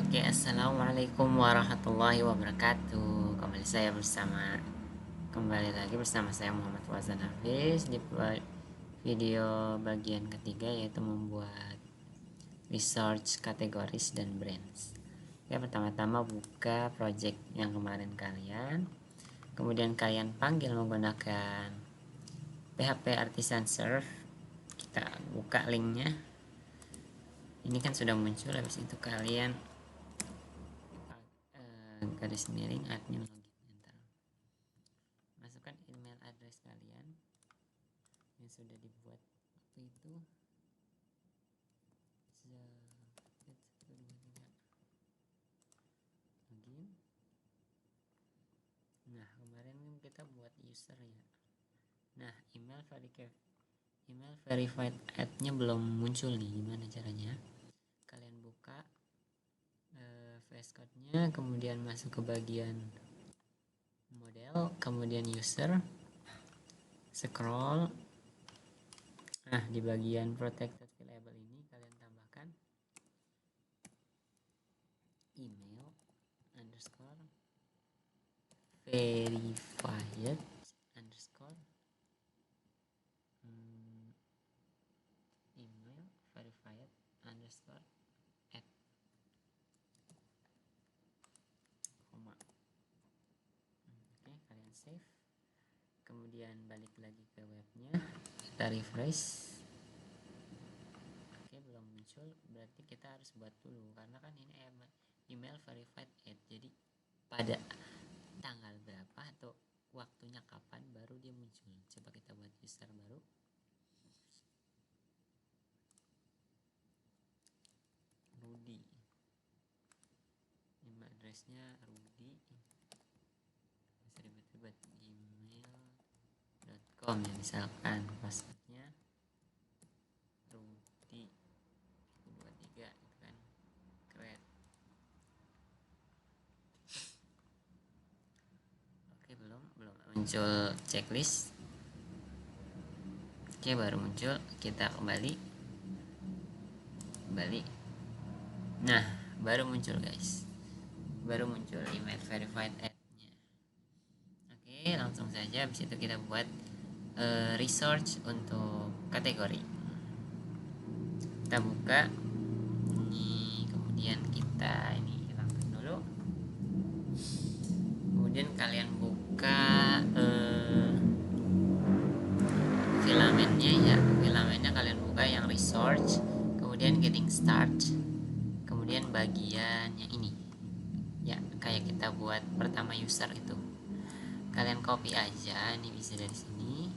Oke, assalamualaikum warahmatullahi wabarakatuh. Kembali lagi bersama saya Muhammad Fawzan Hafiz di video bagian ketiga, yaitu membuat research categories dan brands. Ya, pertama-tama buka project yang kemarin kalian, kemudian kalian panggil menggunakan PHP Artisan Serve. Kita buka linknya. Ini kan sudah muncul. Habis itu kalian garis miring admin login enter, masukkan email address kalian yang sudah dibuat waktu itu. Login. Nah, kemarin kita buat user ya. Nah, email verified ad-nya belum muncul nih. Gimana caranya? Kalian buka VS Code-nya, kemudian masuk ke bagian model, kemudian user, scroll. Nah, di bagian protected variable ini kalian tambahkan email underscore verified underscore email verified underscore at koma. Oke, kalian save, kemudian balik lagi ke webnya, kita refresh. Oke, belum muncul, berarti kita harus buat dulu, karena kan ini email verified at, jadi pada tanggal berapa atau waktunya kapan baru dia muncul. Coba kita buat user baru. Rudy, email addressnya Rudy, bisa ribet-ribet, gmail.com ya misalkan. Passwordnya Rudy 23 gitu kan. Keren. Oke, belum muncul checklist. Oke, baru muncul. Kita kembali. Nah, baru muncul guys, baru muncul email verified ad-nya. Oke, langsung saja. Habis itu kita buat research untuk kategori. Kita buka ini, kemudian kita ini hilangkan dulu. Kemudian kalian buka filamennya ya. Filamennya kalian buka yang research, kemudian getting start, kemudian bagian yang ini ya, kayak kita buat pertama user itu. Kalian copy aja, ini bisa dari sini.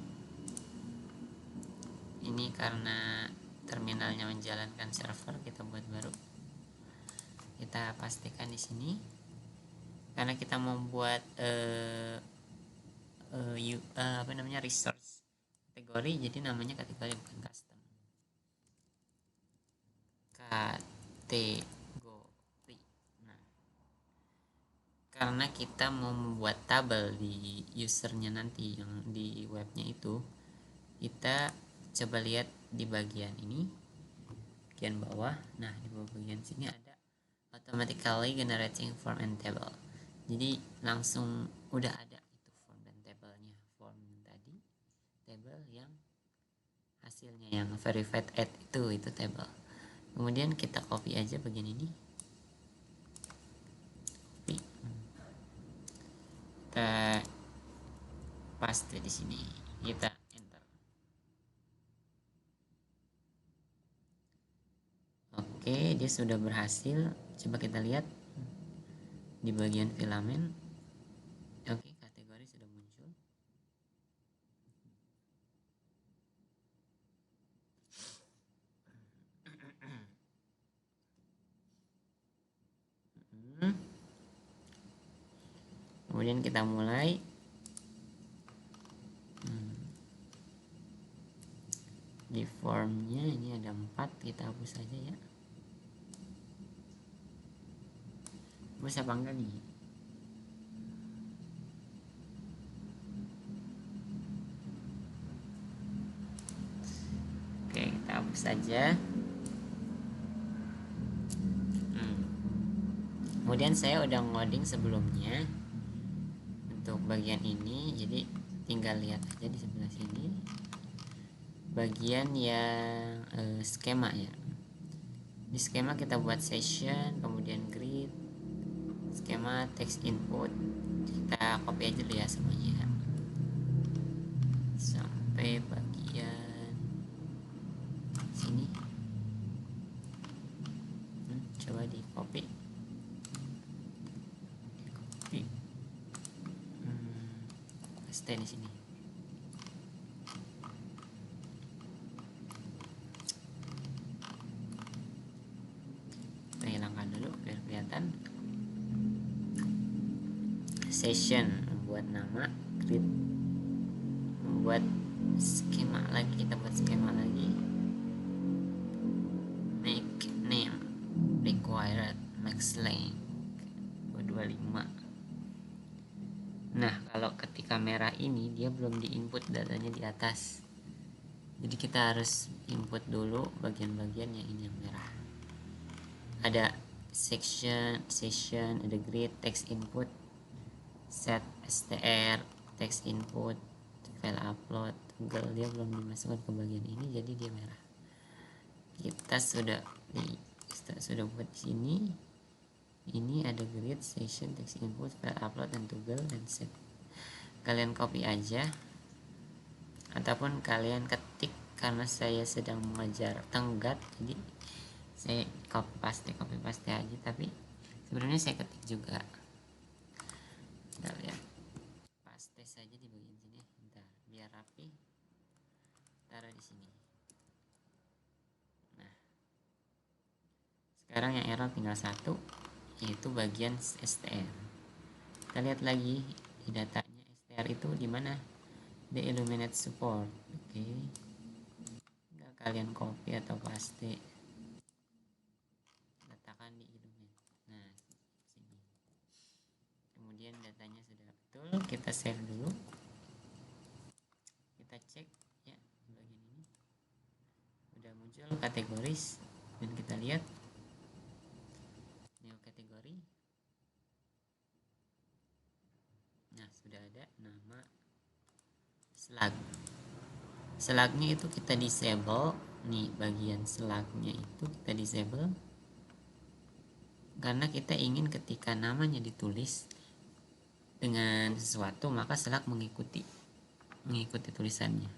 Ini karena terminalnya menjalankan server, kita buat baru. Kita pastikan di sini karena kita membuat resource kategori, jadi namanya kategori bukan custom. Kategori. Nah, karena kita mau membuat tabel di usernya nanti yang di webnya itu, kita coba lihat di bagian ini, bagian bawah. Nah, di bawah bagian sini ada automatically generating form and table. Jadi langsung udah ada itu form dan tabelnya. Form tadi, table yang hasilnya yang verified at itu table. Kemudian kita copy aja bagian ini, copy, kita paste di sini, kita enter. Oke, dia sudah berhasil. Coba kita lihat di bagian filamen. Oke, kategori sudah muncul. Kemudian kita mulai. Di formnya ini ada 4, kita hapus saja ya. Bisa apa enggak nih? Oke, kita hapus saja. kemudian saya udah ngoding sebelumnya untuk bagian ini, jadi tinggal lihat aja di sebelah sini bagian yang skema ya. Di skema kita buat session, kemudian grid, skema, text input, kita copy aja dulu ya semuanya sampai bagian sini. Coba di copy, paste di sini. Kita hilangkan dulu biar kelihatan. Session, membuat nama, grid, membuat skema lagi, kita buat skema lagi, make name, required max length 225. Nah, kalau ketika merah ini dia belum diinput datanya di atas, jadi kita harus input dulu bagian-bagian yang ini yang merah. Ada section, session, ada grid, text input, set str, text input, file upload, Google, dia belum dimasukkan ke bagian ini, jadi dia merah. Kita sudah buat di sini. Ini ada grid, session, text input, file upload, dan toggle, dan set. Kalian copy aja ataupun kalian ketik, karena saya sedang mengajar tenggat jadi saya copy paste aja, tapi sebenarnya saya ketik juga. Kita lihat, paste saja di bagian sini. Bentar, biar rapi, taruh di sini. Nah, sekarang yang error tinggal satu, yaitu bagian str. Kita lihat lagi di datanya, str itu di mana? The Illuminate support. Oke, tinggal kalian copy atau paste, letakkan di Illuminate. Nah, sini. Kemudian datanya sudah betul, kita save dulu. Kita cek ya, di bagian ini udah muncul kategoris, dan kita lihat new kategori. Nah, sudah ada nama slug. Slugnya itu kita disable nih, bagian slugnya itu kita disable karena kita ingin ketika namanya ditulis dengan sesuatu maka slug mengikuti tulisannya.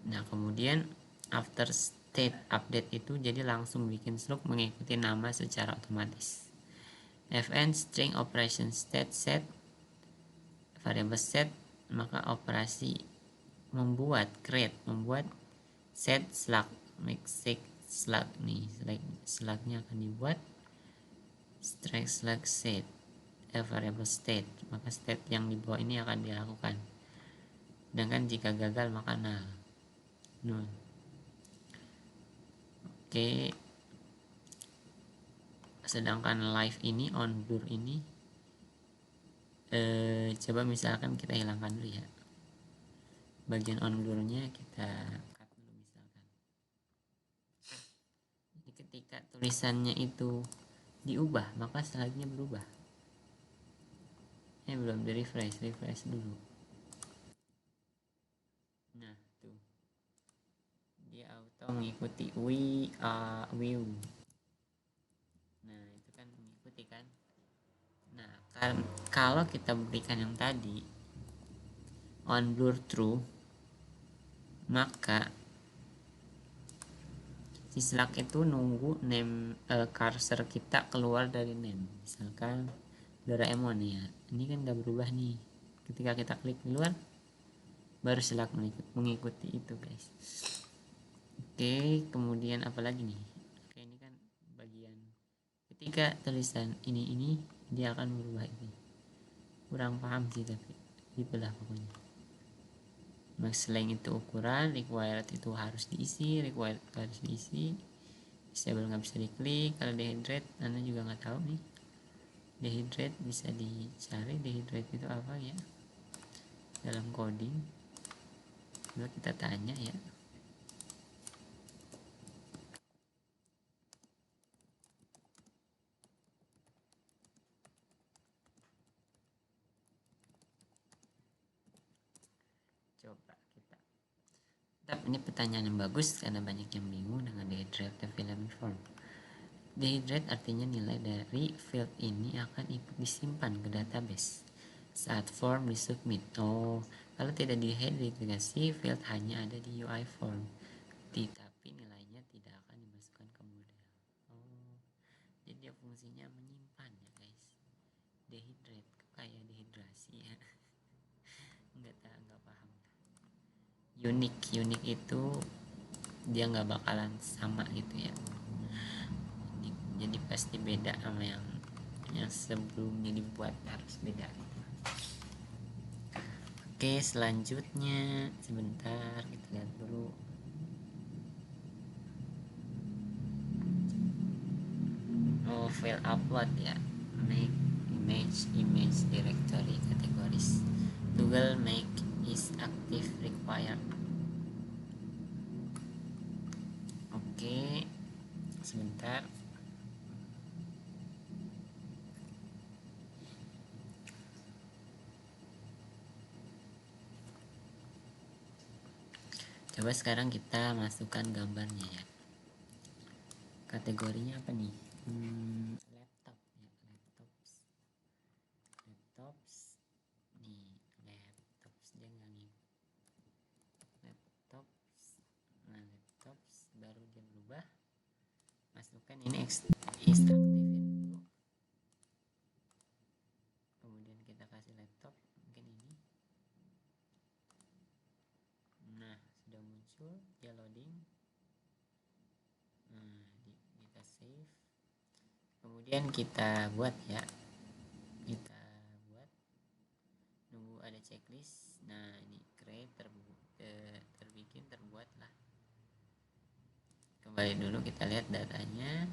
Nah, kemudian after state update itu jadi langsung bikin slug mengikuti nama secara otomatis. Fn string operation state set variable set, maka operasi membuat set slug, make slug nih, slugnya akan dibuat strike slug set variable state, maka state yang di bawah ini akan dilakukan, sedangkan jika gagal maka null. Oke, sedangkan live ini, on blur ini coba misalkan kita hilangkan dulu ya, bagian on blurnya kita cut dulu misalkan. Jadi ketika tulisannya itu diubah maka slide-nya berubah. Belum di refresh dulu. Nah, tuh dia auto mengikuti view. Nah, itu kan mengikuti kan. Nah, kalau kita berikan yang tadi on blur true, maka si slug itu nunggu name cursor kita keluar dari name. Misalkan Doraemon ya, ini kan udah berubah nih. Ketika kita klik keluar baru slug mengikuti itu guys. Oke, kemudian apa lagi nih? Oke, ini kan bagian ketika tulisan ini dia akan berubah ini. Kurang paham sih, tapi itulah pokoknya. Max length itu ukuran, required itu harus diisi, disable nggak bisa diklik. Kalau dehydrate Anda juga nggak tahu nih. Dehydrate bisa dicari, dehydrate itu apa ya dalam coding. Lalu kita tanya ya. Coba kita. Tapi ini pertanyaan yang bagus karena banyak yang bingung dengan dehydrate filament form. Dehydrate artinya nilai dari field ini akan ikut disimpan ke database saat form disubmit. Oh, kalau tidak dihidrasi, field hanya ada di UI form, tapi nilainya tidak akan dimasukkan ke model. Oh, jadi dia fungsinya menyimpan ya guys. Dehydrate kayak dehidrasi ya. nggak paham. Unik itu dia nggak bakalan sama gitu ya. Jadi pasti beda sama yang sebelumnya dibuat, harus beda gitu. Oke, selanjutnya sebentar kita lihat dulu. Oh, file upload ya. Make image directory categories. Google make is active required. Oke, sebentar. Coba sekarang kita masukkan gambarnya ya. Kategorinya apa nih? Laptop ya, laptops nih, laptops dia nggak nih, laptops. Nah, laptops baru dia berubah. Masukkan ini aktifin dulu. Kemudian kita kasih laptop, mungkin ini. Nah, sudah muncul, dia loading. Nah, kita save. Kemudian kita buat ya. Kita buat, nunggu ada checklist. Nah, ini create terbikin, terbuat lah. Kembali dulu, kita lihat datanya.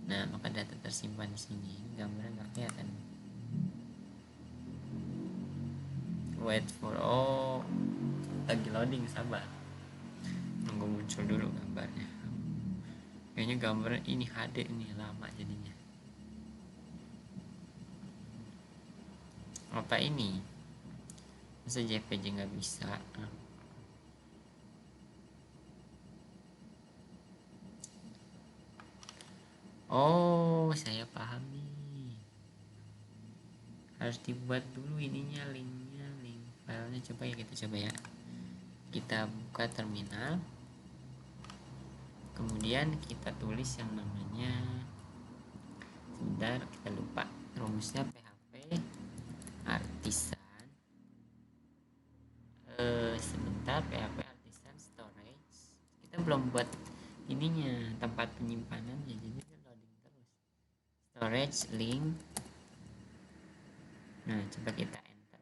Nah, maka data tersimpan di sini. Gambarnya nggak kelihatan. Wait for, oh lagi loading, sabar, nunggu muncul dulu gambarnya. Kayaknya gambarnya ini HD ini, lama jadinya. Apa ini? Masa JPG nggak bisa? Oh, saya paham nih. Harus dibuat dulu ininya, linknya, link filenya. Coba ya, kita coba ya. Kita buka terminal. Kemudian kita tulis yang namanya, sebentar, kita lupa rumusnya, PHP artisan. Sebentar, PHP artisan storage. Kita belum buat ininya, tempat penyimpanannya, jadi dia loading terus. Storage link. Nah, coba kita enter.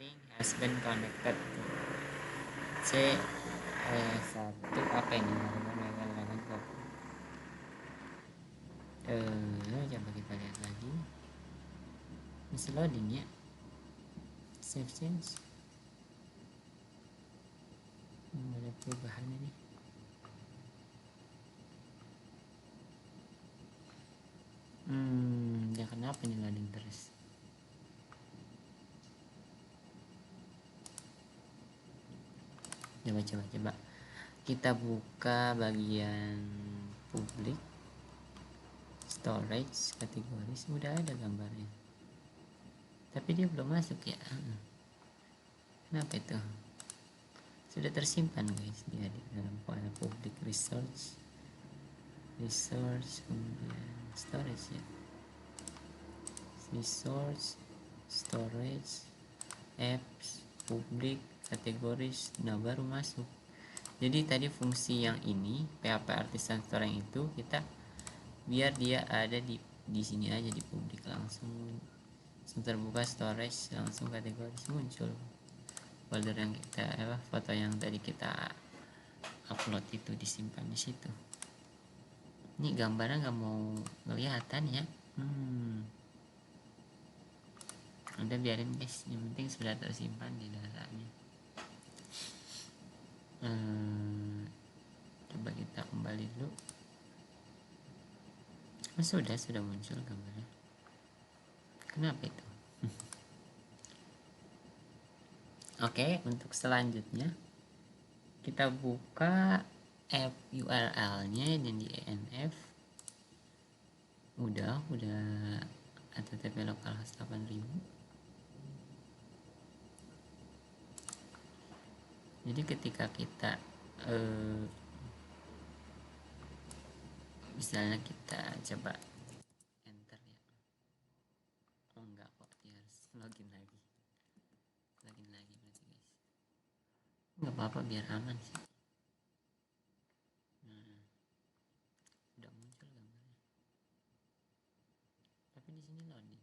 Link has been connected to C1. Apa ini? Coba kita lihat lagi. Masih loading ya. Save change. Ada perubahan ini. Ya kenapa nih loading terus? Coba kita buka bagian publik, storage, kategori. Sudah ada gambarnya, tapi dia belum masuk ya. Kenapa itu? Sudah tersimpan guys, dia di dalam file public resource, kemudian storage ya, resource, storage, apps, public, kategoris. Nah, baru masuk. Jadi tadi fungsi yang ini, PHP artisan store yang itu, kita biar dia ada di sini aja, di publik langsung terbuka, storage langsung kategoris muncul folder yang kita foto yang tadi kita upload itu disimpan di situ. Ini gambarnya nggak mau kelihatan ya. udah biarin guys, yang penting sudah tersimpan di datanya. Coba kita kembali dulu. Sudah muncul gambarnya. Kenapa itu? Oke, untuk selanjutnya kita buka app URL-nya dan di env udah http localhost 8000. Jadi ketika kita misalnya kita coba enter ya, oh enggak kok, dia harus login lagi berarti guys, nggak apa-apa biar aman sih. Udah muncul gambarnya, tapi di sini loading.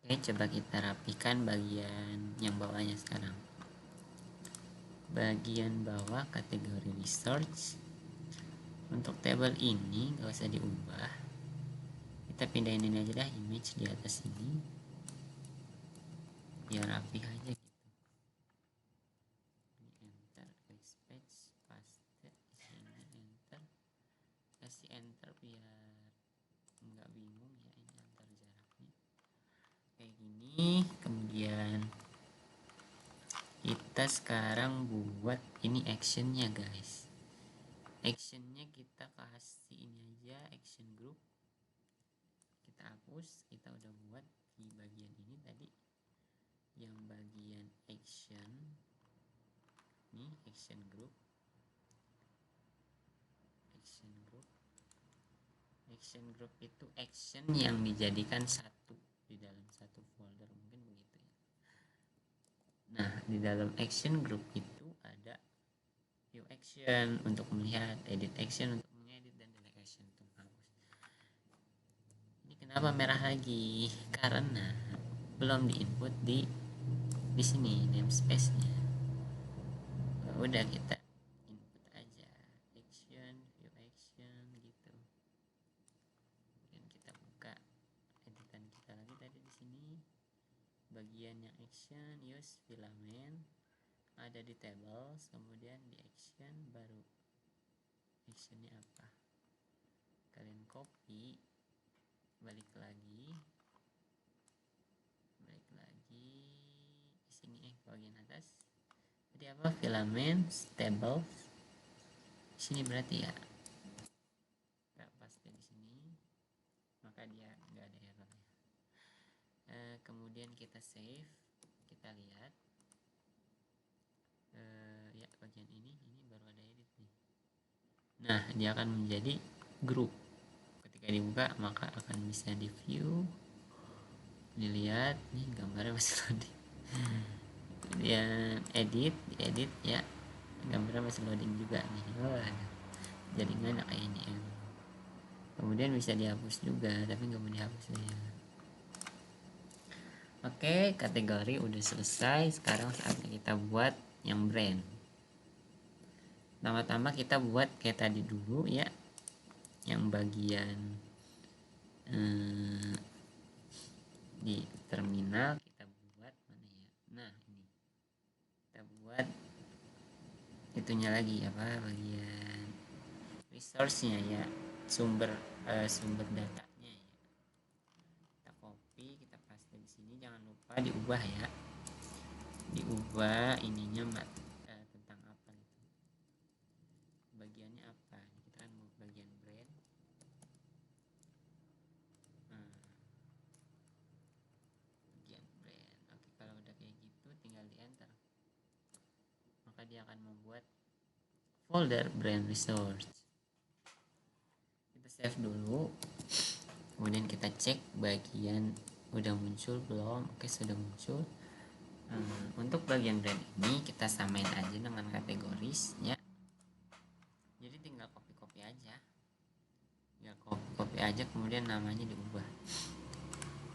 Oke, coba kita rapikan bagian yang bawahnya sekarang. Bagian bawah kategori research, untuk table ini nggak usah diubah, kita pindahin ini aja dah, image di atas ini biar rapi aja gitu. Ini enter, space, paste, sini enter, kasih enter biar nggak bingung ya, ini antar jaraknya kayak gini. Kemudian kita sekarang buat ini actionnya guys. Actionnya kita kasih ini aja, action group. Kita hapus, kita udah buat di bagian ini tadi, yang bagian action nih, action group. Action group itu action yang dijadikan satu di dalam satu folder, mungkin begitu ya. Nah, di dalam action group itu ada view action untuk melihat, edit action untuk mengedit, dan delete action untuk menghapus. Ini kenapa merah lagi? Karena belum diinput di sini namespace-nya. Udah kita input aja action, view action gitu. Dan kita buka editan kita lagi tadi di sini. Bagian yang action use filament ada di tables, kemudian di action baru actionnya apa, kalian copy, balik lagi di sini bagian atas. Jadi apa, filament tables sini berarti ya, nggak pasti di sini, maka dia nggak ada error ya. Kemudian kita save, kita lihat ya bagian ini baru ada edit nih. Nah, dia akan menjadi grup. Ketika dibuka maka akan bisa di view, dilihat nih gambarnya masih loading. Kemudian diedit ya, gambarnya masih loading juga nih. Jaringan kayak ini ya. Kemudian bisa dihapus juga, tapi nggak mau dihapus ya. Oke, kategori udah selesai. Sekarang saatnya kita buat yang brand. Pertama-tama kita buat kayak tadi dulu ya, yang bagian di terminal kita buat mana ya. Nah, ini kita buat itunya lagi apa, bagian resource-nya ya, sumber datanya ya. Kita copy, kita paste di sini, jangan lupa diubah ya. Diubah ininya tentang apa itu. Bagiannya apa? Kita kan mau bagian brand. Bagian brand. Oke, kalau udah kayak gitu tinggal di enter. Maka dia akan membuat folder brand resource. Kita save dulu, kemudian kita cek bagian udah muncul belum. Oke, sudah muncul. Untuk bagian brand ini kita samain aja dengan kategoris ya, jadi tinggal copy aja, kemudian namanya diubah.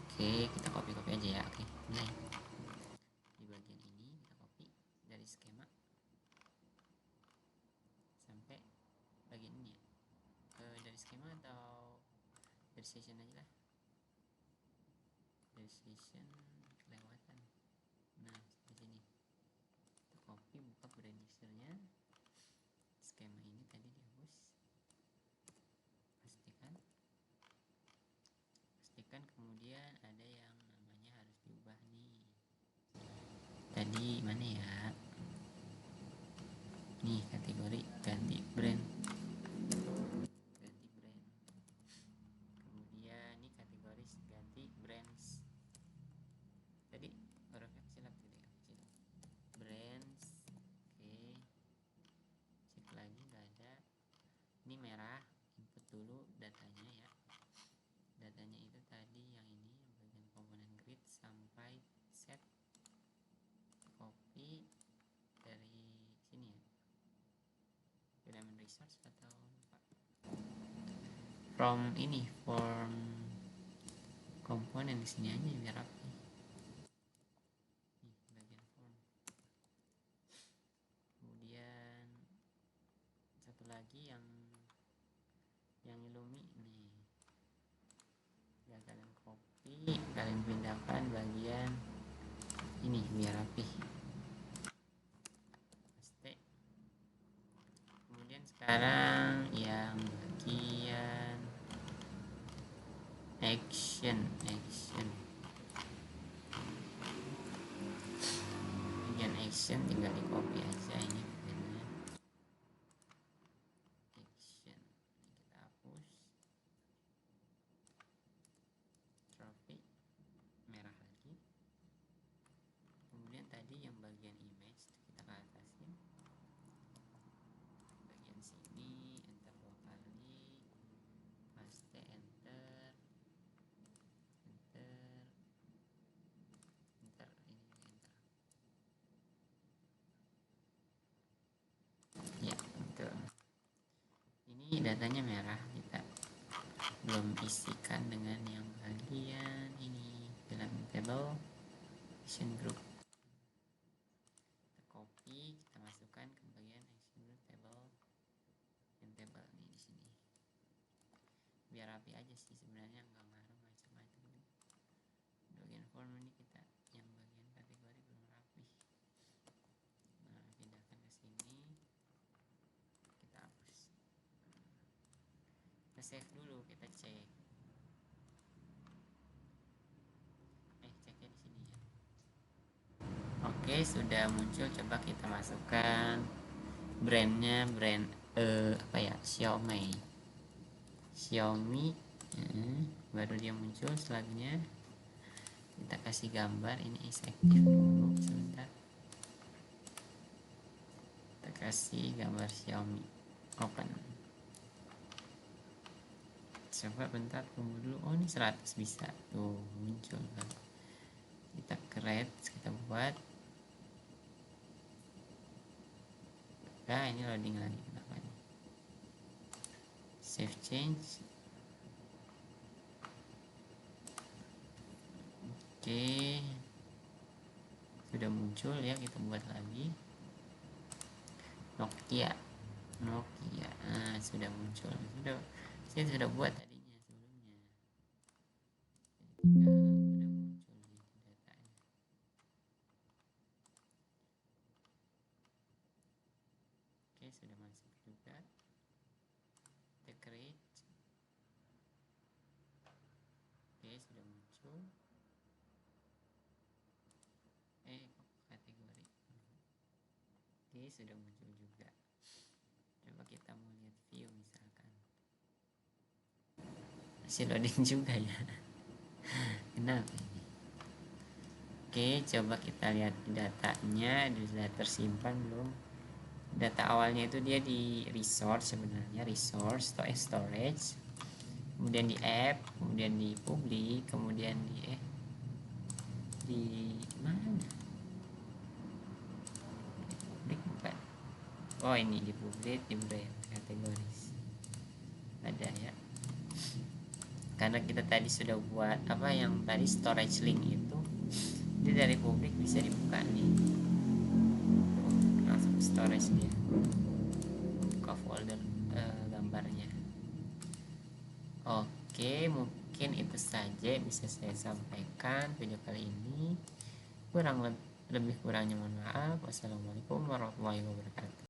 Oke, kita copy aja ya. Oke, mulai di bagian ini kita copy dari skema dari skema atau dari session aja lah, dari session kelewatan. Nah di sini kita copy, buka brand usernya, skema ini tadi dihapus, pastikan kemudian ada yang namanya harus diubah nih. Tadi mana ya, nih kategori ganti brand, kemudian nih kategori ganti brands, tadi hurufnya kecil brands. Oke, cek lagi nggak ada, ini merah, input dulu datanya ya. Datanya itu tadi yang ini, bagian komponen grid sampai set, copy dari sini ya, element resource atau apa, from ini form komponen di sini aja biar rapi. Nih bagian form. Kemudian satu lagi yang Illumi nih, ya kalian copy, kalian pindahkan bagian ini biar rapi, paste. Kemudian sekarang yang bagian action bagian action tinggal di copy aja ini bagiannya action, kita hapus, trophy merah lagi. Kemudian tadi yang bagian image kita ke atasin, bagian sini enter 2 kali, paste, enter ini enter ya, betul. Ini datanya merah, kita belum isikan dengan yang bagian ini, dalam table action group. Kita copy, kita masukkan ke bagian action group table, yang table nih di sini. Biar rapi aja sih sebenarnya, nggak ngaruh macam-macam. Bagian form ini kita yang bagian kategori belum rapi. Nah, pindahkan ke sini, kita hapus. Kita save dulu, kita cek. Ceknya di sini ya. Oke, sudah muncul. Coba kita masukkan brandnya, brand apa ya, Xiaomi. Baru dia muncul. Selanjutnya kita kasih gambar, ini is active dulu sebentar. Kita kasih gambar Xiaomi, open. Coba bentar, tunggu dulu. Oh, ini 100 bisa tuh muncul kan. Kita create, kita buat. Nah, ini loading lagi, kenapa nih? Save change. Oke, sudah muncul ya, kita buat lagi. Nokia. Nah, sudah muncul. Saya sudah buat tadinya sebelumnya. Jadi sudah muncul di datanya. Oke, sudah masuk juga. Kita create. Oke, sudah muncul. Kategori. Oke, sudah muncul juga. Coba kita mau lihat view misalkan. Masih loading juga ya. Kenapa ini? Oke, coba kita lihat datanya, sudah tersimpan belum? Data awalnya itu dia di resource, sebenarnya resource atau storage, kemudian di app, kemudian di public, kemudian di mana? Di public bukan? Oh, ini di public, di brand, kategoris ada ya. Karena kita tadi sudah buat apa yang tadi storage link itu, jadi dari publik bisa dibuka nih, langsung storage dia, buka folder gambarnya. Oke, mungkin itu saja bisa saya sampaikan video kali ini. Lebih kurangnya mohon maaf. Wassalamualaikum warahmatullahi wabarakatuh.